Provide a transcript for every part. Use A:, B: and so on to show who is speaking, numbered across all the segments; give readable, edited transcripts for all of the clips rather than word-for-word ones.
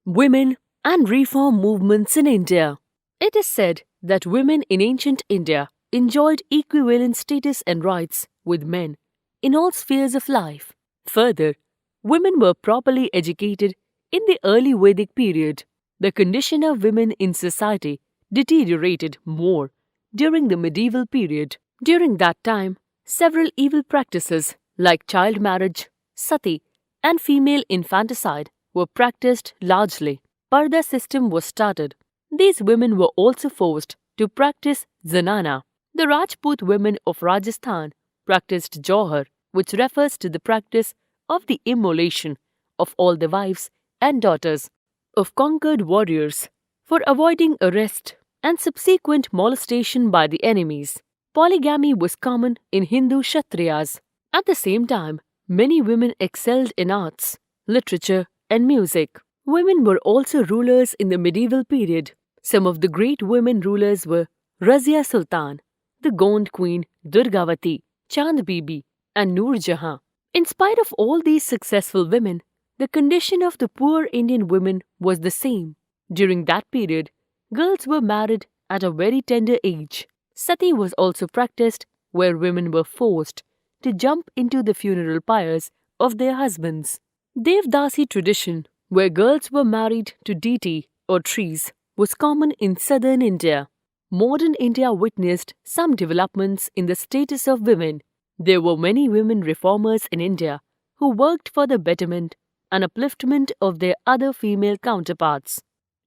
A: Women and reform movements in India. It is said that women in ancient India enjoyed equivalent status and rights with men in all spheres of life. Further, women were properly educated in the early Vedic period. The condition of women in society deteriorated more during the medieval period. During that time, several evil practices like child marriage, sati, and female infanticide were practiced largely. Parda system was started. These women were also forced to practice zanana. The Rajput women of Rajasthan practiced Johar, which refers to the practice of the immolation of all the wives and daughters of conquered warriors for avoiding arrest and subsequent molestation by the enemies. Polygamy was common in Hindu Kshatriyas. At the same time, many women excelled in arts, literature, and music. Women were also rulers in the medieval period. Some of the great women rulers were Razia Sultan, the Gond Queen Durgavati, Chand Bibi, and Noor Jahan. In spite of all these successful women, the condition of the poor Indian women was the same. During that period, girls were married at a very tender age. Sati was also practiced, where women were forced to jump into the funeral pyres of their husbands. Devdasi tradition, where girls were married to deity or trees, was common in southern India. Modern India witnessed some developments in the status of women. There were many women reformers in India who worked for the betterment and upliftment of their other female counterparts.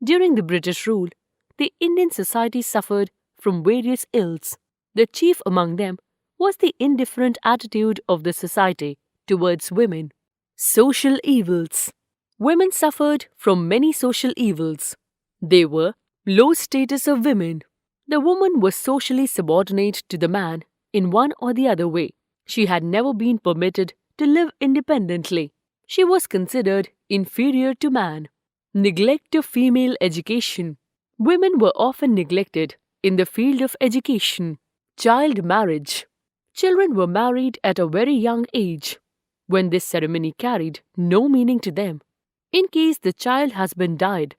A: During the British rule, the Indian society suffered from various ills. The chief among them was the indifferent attitude of the society towards women. Social evils. Women suffered from many social evils. They were low status of women. The woman was socially subordinate to the man in one or the other way. She had never been permitted to live independently. She was considered inferior to man. Neglect of female education. Women were often neglected in the field of education. Child marriage. Children were married at a very young age, when this ceremony carried no meaning to them. In case the child husband died,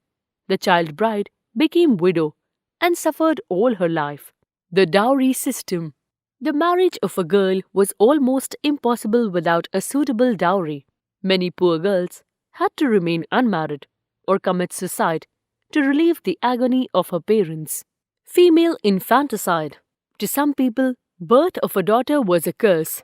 A: the child bride became widow and suffered all her life. The dowry system. The marriage of a girl was almost impossible without a suitable dowry. Many poor girls had to remain unmarried or commit suicide to relieve the agony of her parents. Female infanticide. To some people, birth of a daughter was a curse.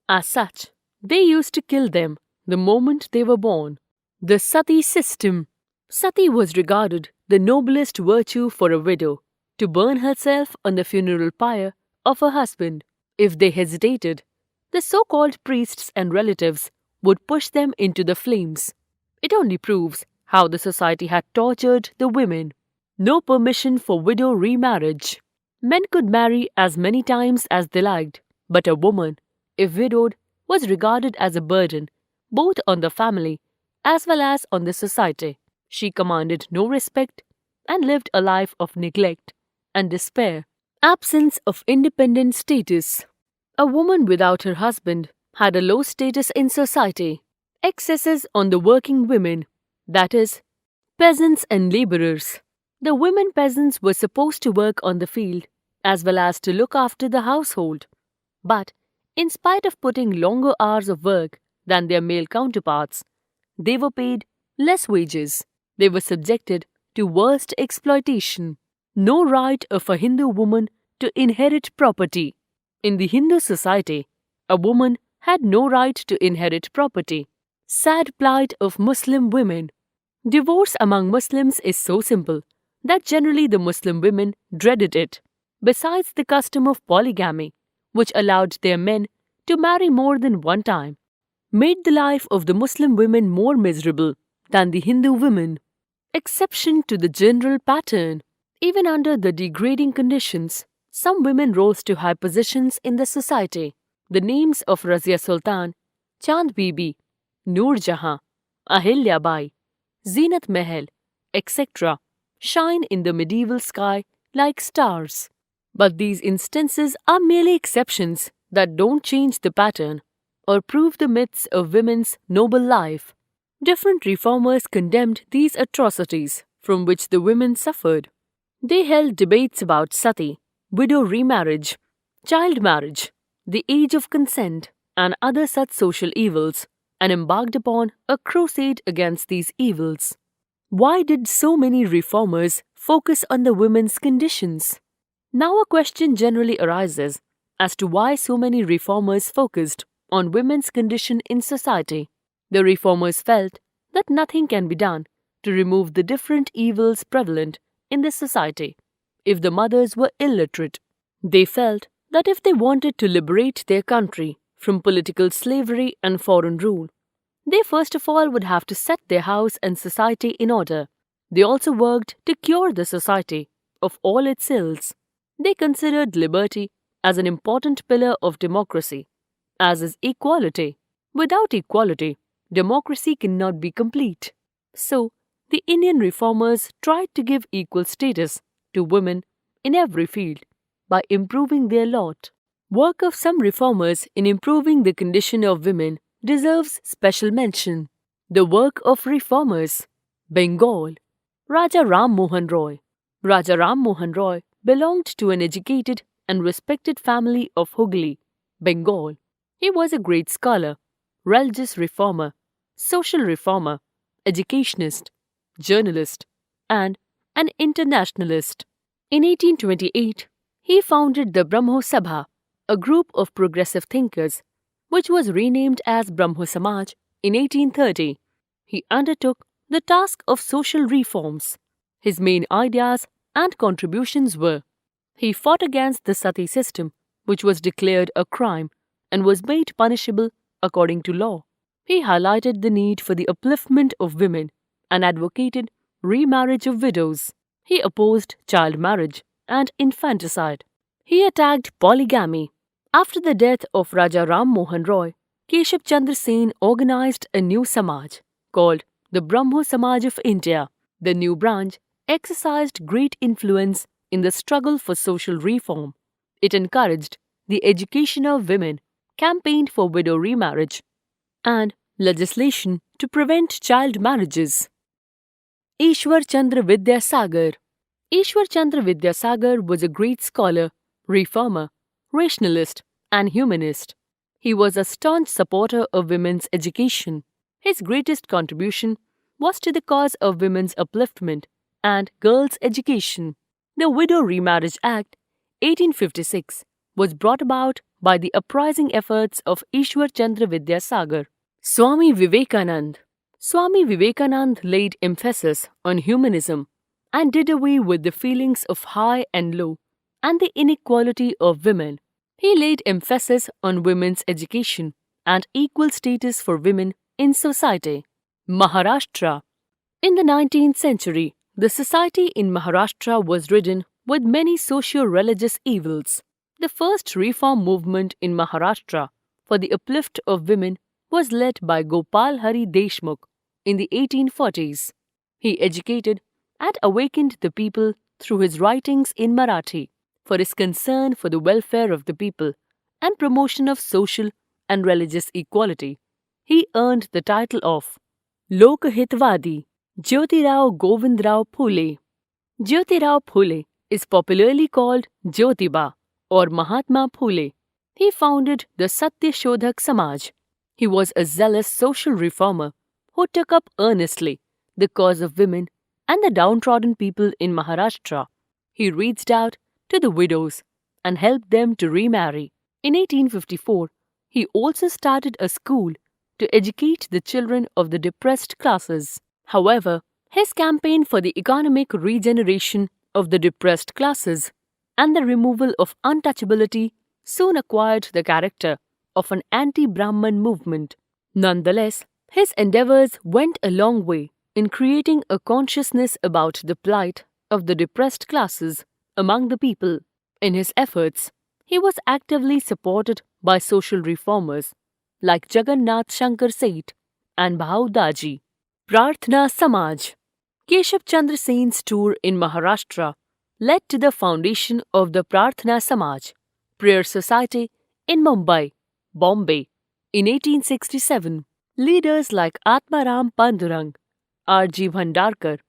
A: As such, they used to kill them the moment they were born. The sati system. Sati was regarded the noblest virtue for a widow, to burn herself on the funeral pyre of her husband. If they hesitated, the so-called priests and relatives would push them into the flames. It only proves how the society had tortured the women. No permission for widow remarriage. Men could marry as many times as they liked, but a woman, if widowed, was regarded as a burden both on the family as well as on the society. She commanded no respect and lived a life of neglect and despair. Absence of independent status. A woman without her husband had a low status in society. Excesses on the working women, that is, peasants and labourers. The women peasants were supposed to work on the field as well as to look after the household. But, in spite of putting longer hours of work than their male counterparts, they were paid less wages. They were subjected to worst exploitation. No right of a Hindu woman to inherit property. In the Hindu society, a woman had no right to inherit property. Sad plight of Muslim women. Divorce among Muslims is so simple that generally the Muslim women dreaded it. Besides the custom of polygamy, which allowed their men to marry more than one time, made the life of the Muslim women more miserable than the Hindu women. Exception to the general pattern. Even under the degrading conditions, some women rose to high positions in the society. The names of Razia Sultan, Chand Bibi, Noor Jahan, Ahilya Bai, Zeenat Mahal, etc. shine in the medieval sky like stars. But these instances are merely exceptions that don't change the pattern or prove the myths of women's noble life. Different reformers condemned these atrocities from which the women suffered. They held debates about sati, widow remarriage, child marriage, the age of consent, and other such social evils, and embarked upon a crusade against these evils. Why did so many reformers focus on the women's conditions? Now, a question generally arises as to why so many reformers focused on women's condition in society. The reformers felt that nothing can be done to remove the different evils prevalent in this society if the mothers were illiterate. They felt that if they wanted to liberate their country from political slavery and foreign rule, they first of all would have to set their house and society in order. They also worked to cure the society of all its ills. They considered liberty as an important pillar of democracy, as is equality. Without equality, democracy cannot be complete. So, the Indian reformers tried to give equal status to women in every field by improving their lot. Work of some reformers in improving the condition of women deserves special mention. The work of reformers. Bengal. Raja Ram Mohan Roy. Raja Ram Mohan Roy belonged to an educated and respected family of Hooghly, Bengal. He was a great scholar, religious reformer, social reformer, educationist, journalist, and an internationalist. In 1828, he founded the Brahmo Sabha, a group of progressive thinkers, which was renamed as Brahmo Samaj in 1830. He undertook the task of social reforms. His main ideas and contributions were: he fought against the sati system, which was declared a crime and was made punishable according to law. He highlighted the need for the upliftment of women and advocated remarriage of widows. He opposed child marriage and infanticide. He attacked polygamy. After the death of Raja Ram Mohan Roy, Keshab Chandra Sen organized a new Samaj called the Brahmo Samaj of India. The new branch exercised great influence in the struggle for social reform. It encouraged the education of women, campaigned for widow remarriage, and legislation to prevent child marriages. Ishwar Chandra Vidyasagar. Ishwar Chandra Vidyasagar was a great scholar, reformer, rationalist, and humanist. He was a staunch supporter of women's education. His greatest contribution was to the cause of women's upliftment and girls' education. The Widow Remarriage Act, 1856, was brought about by the uprising efforts of Ishwar Chandra Vidyasagar. Swami Vivekanand. Swami Vivekanand laid emphasis on humanism and did away with the feelings of high and low and the inequality of women. He laid emphasis on women's education and equal status for women in society. Maharashtra. In the 19th century, the society in Maharashtra was ridden with many socio-religious evils. The first reform movement in Maharashtra for the uplift of women was led by Gopal Hari Deshmukh in the 1840s. He educated and awakened the people through his writings in Marathi for his concern for the welfare of the people and promotion of social and religious equality. He earned the title of Lokhitvadi. Jyotirao Govindrao Phule. Jyotirao Phule is popularly called Jyotiba or Mahatma Phule. He founded the Satya Shodhak Samaj. He was a zealous social reformer who took up earnestly the cause of women and the downtrodden people in Maharashtra. He reached out to the widows and helped them to remarry. In 1854, he also started a school to educate the children of the depressed classes. However, his campaign for the economic regeneration of the depressed classes and the removal of untouchability soon acquired the character of an anti-Brahman movement. Nonetheless, his endeavors went a long way in creating a consciousness about the plight of the depressed classes among the people. In his efforts, he was actively supported by social reformers like Jagannath Shankar Seth and Bhau Daji. Prarthana Samaj. Keshab Chandra Sen's tour in Maharashtra led to the foundation of the Prarthana Samaj, prayer society in Mumbai, Bombay, in 1867. Leaders like Atmaram Pandurang, R.G. Bhandarkar,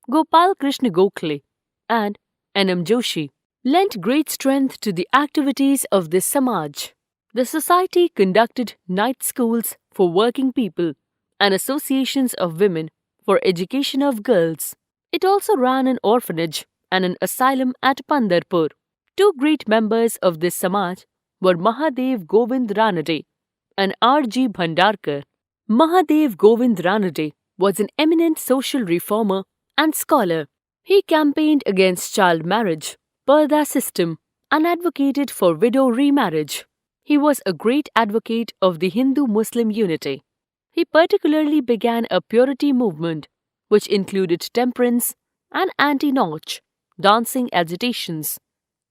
A: Gopal Krishna Gokhale, and N.M. Joshi lent great strength to the activities of this Samaj. The society conducted night schools for working people and associations of women for education of girls. It also ran an orphanage and an asylum at Pandarpur. Two great members of this Samaj were Mahadev Govind Ranade and R.G. Bhandarkar. Mahadev Govind Ranade was an eminent social reformer and scholar. He campaigned against child marriage, Parda system, and advocated for widow remarriage. He was a great advocate of the Hindu-Muslim unity. He particularly began a purity movement, which included temperance and anti-Nach, dancing agitations,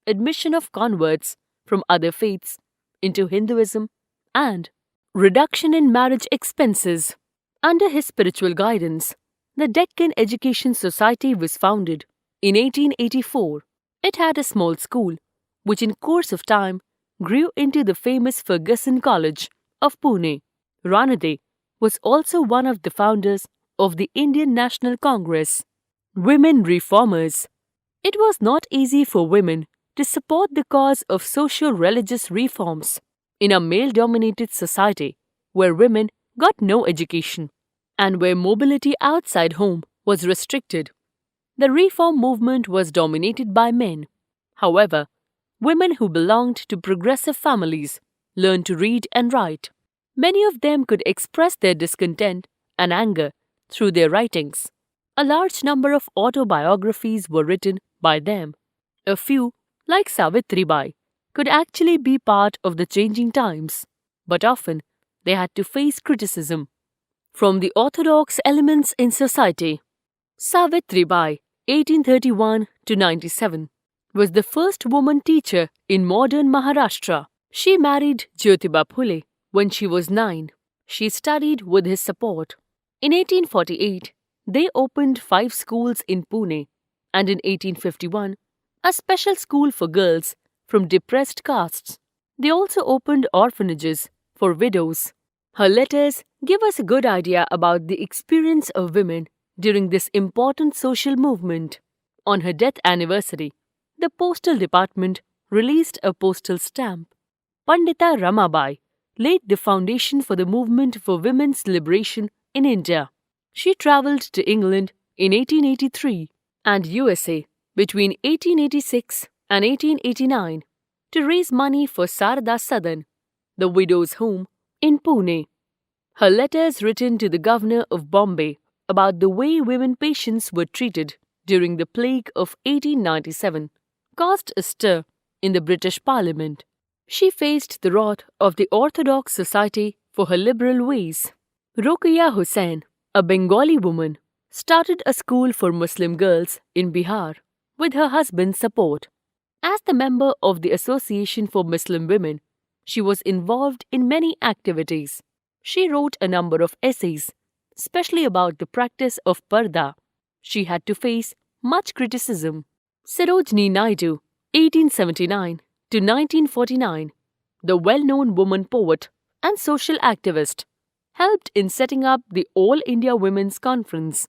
A: admission of converts from other faiths into Hinduism, and reduction in marriage expenses. Under his spiritual guidance, the Deccan Education Society was founded in 1884. It had a small school, which in course of time grew into the famous Fergusson College of Pune. Ranade was also one of the founders of the Indian National Congress. Women reformers. It was not easy for women to support the cause of socio-religious reforms in a male-dominated society where women got no education and where mobility outside home was restricted. The reform movement was dominated by men. However, women who belonged to progressive families learned to read and write. Many of them could express their discontent and anger through their writings. A large number of autobiographies were written by them. A few, like Savitribai, could actually be part of the changing times, but often they had to face criticism from the orthodox elements in society. Savitribai, 1831 to 97, was the first woman teacher in modern Maharashtra. She married Jyotiba Phule when she was 9. She studied with his support. In 1848, they opened 5 schools in Pune, and in 1851, a special school for girls from depressed castes. They also opened orphanages for widows. Her letters give us a good idea about the experience of women during this important social movement. On her death anniversary, the Postal Department released a postal stamp. Pandita Ramabai laid the foundation for the movement for women's liberation in India. She travelled to England in 1883 and USA between 1886 and 1889 to raise money for Sarada Sadan, the widow's home in Pune. Her letters written to the governor of Bombay about the way women patients were treated during the plague of 1897 caused a stir in the British Parliament. She faced the wrath of the Orthodox Society for her liberal ways. Rokeya Hussain, a Bengali woman, started a school for Muslim girls in Bihar with her husband's support. As the member of the Association for Muslim Women, she was involved in many activities. She wrote a number of essays, especially about the practice of parda. She had to face much criticism. Sarojini Naidu, 1879 to 1949, the well-known woman poet and social activist, helped in setting up the All India Women's Conference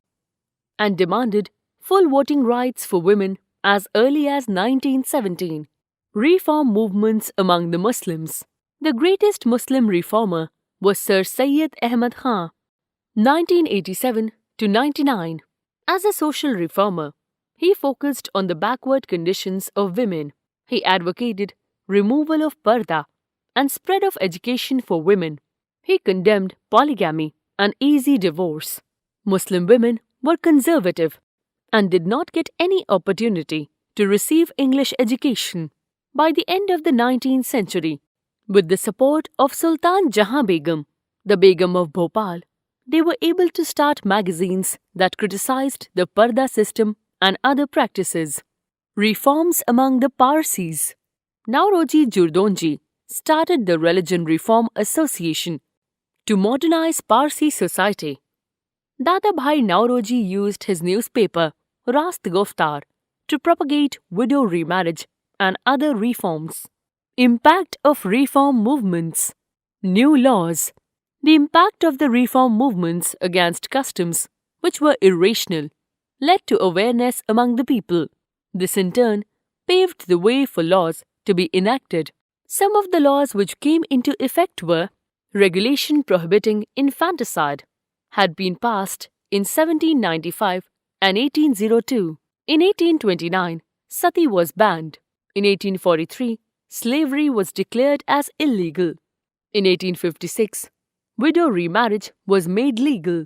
A: and demanded full voting rights for women as early as 1917. Reform movements among the Muslims. The greatest Muslim reformer was Sir Syed Ahmad Khan, 1987 to 99. As a social reformer, he focused on the backward conditions of women. He advocated removal of parda and spread of education for women. He condemned polygamy and easy divorce. Muslim women were conservative and did not get any opportunity to receive English education. By the end of the 19th century, with the support of Sultan Jahan Begum, the Begum of Bhopal, they were able to start magazines that criticized the parda system and other practices. Reforms among the Parsis. Nauroji Jurdonji started the Religion Reform Association to modernize Parsi society. Dadabhai Nauroji used his newspaper Rast Goftar to propagate widow remarriage and other reforms. Impact of reform movements. New laws. The impact of the reform movements against customs, which were irrational, led to awareness among the people. This in turn paved the way for laws to be enacted. Some of the laws which came into effect were regulation prohibiting infanticide had been passed in 1795 and 1802. In 1829, sati was banned. In 1843, slavery was declared as illegal. In 1856, widow remarriage was made legal.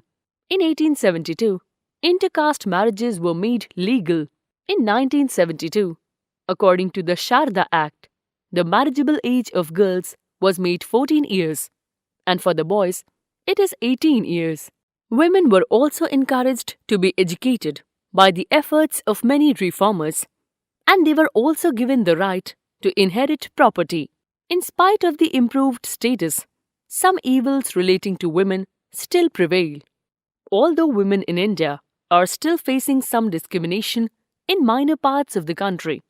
A: In 1872, intercaste marriages were made legal. In 1972, according to the Sharda Act, the marriageable age of girls was made 14 years, and for the boys, it is 18 years. Women were also encouraged to be educated by the efforts of many reformers, and they were also given the right to inherit property. In spite of the improved status, some evils relating to women still prevail. Although women in India are still facing some discrimination in minor parts of the country,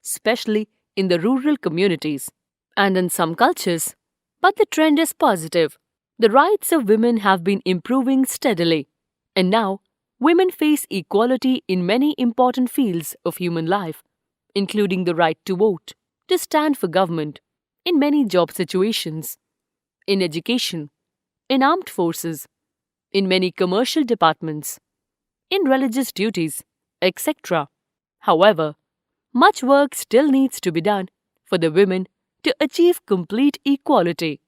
A: especially in the rural communities and in some cultures, but the trend is positive. The rights of women have been improving steadily, and now women face equality in many important fields of human life, including the right to vote, to stand for government, in many job situations, in education, in armed forces, in many commercial departments, in religious duties, etc. However, much work still needs to be done for the women to achieve complete equality.